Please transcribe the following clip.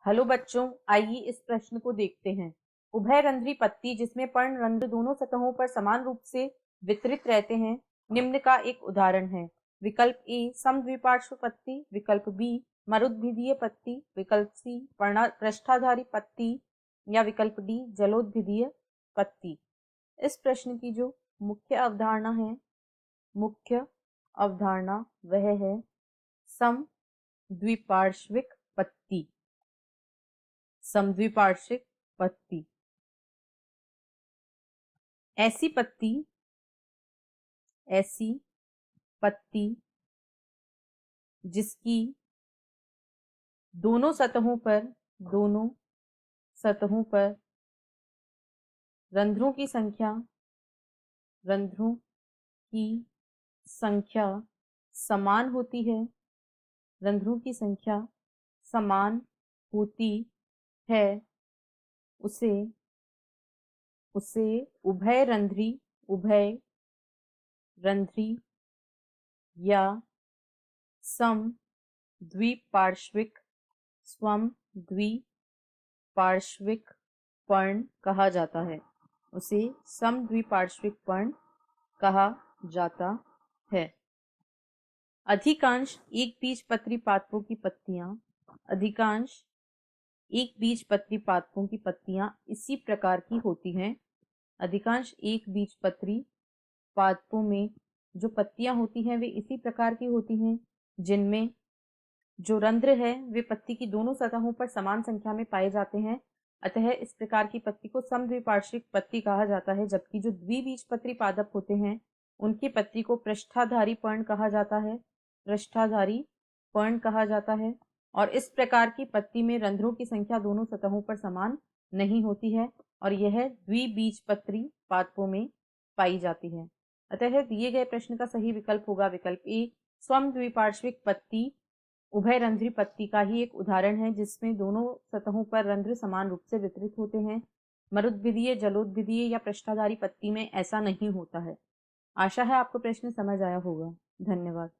Hello बच्चों, आइए इस प्रश्न को देखते हैं। उभयरंध्री पत्ती जिसमें पर्णरंध्र दोनों सतहों पर समान रूप से वितरित रहते हैं, निम्न का एक उदाहरण है। विकल्प ए समद्विपार्श्व पत्ती, विकल्प बी मरुद्भिदीय पत्ती, विकल्प सी पृष्ठाधारी पत्ती या विकल्प डी जलोद्भिदीय पत्ती। इस प्रश्न की जो मुख्य अवधारणा वह है समद्विपार्श्विक पत्ती। समद्विपार्श्विक पत्ती ऐसी पत्ती जिसकी दोनों सतहों पर रंध्रों की संख्या समान होती है। रंध्रों की संख्या समान होती है उसे उभयरंध्री या समद्विपार्श्विक पर्ण कहा जाता है। उसे समद्विपार्श्विक पर्ण कहा जाता है। अधिकांश एकबीजपत्री पादपों की पत्तियां इसी प्रकार की होती हैं। अधिकांश एकबीजपत्री पादपों में जो पत्तियां होती हैं वे इसी प्रकार की होती हैं, जिनमें जो रंध्र है वे पत्ती की दोनों सतहों पर समान संख्या में पाए जाते हैं। अतः इस प्रकार की पत्ती को समद्विपार्श्विक पत्ती कहा जाता है। जबकि जो द्विबीजपत्री पादप होते हैं उनकी पत्ती को पृष्ठाधारी पर्ण कहा जाता है। और इस प्रकार की पत्ती में रंध्रों की संख्या दोनों सतहों पर समान नहीं होती है और यह द्विबीजपत्री पादपों में पाई जाती है। अतः दिए गए प्रश्न का सही विकल्प होगा विकल्प ए। समद्विपार्श्विक पत्ती उभयरंध्री पत्ती का ही एक उदाहरण है, जिसमें दोनों सतहों पर रंध्र समान रूप से वितरित होते हैं। मरुद्भिदीय, जलोद्भिदीय या पृष्ठाधारी पत्ती में ऐसा नहीं होता है। आशा है आपको प्रश्न समझ आया होगा। धन्यवाद।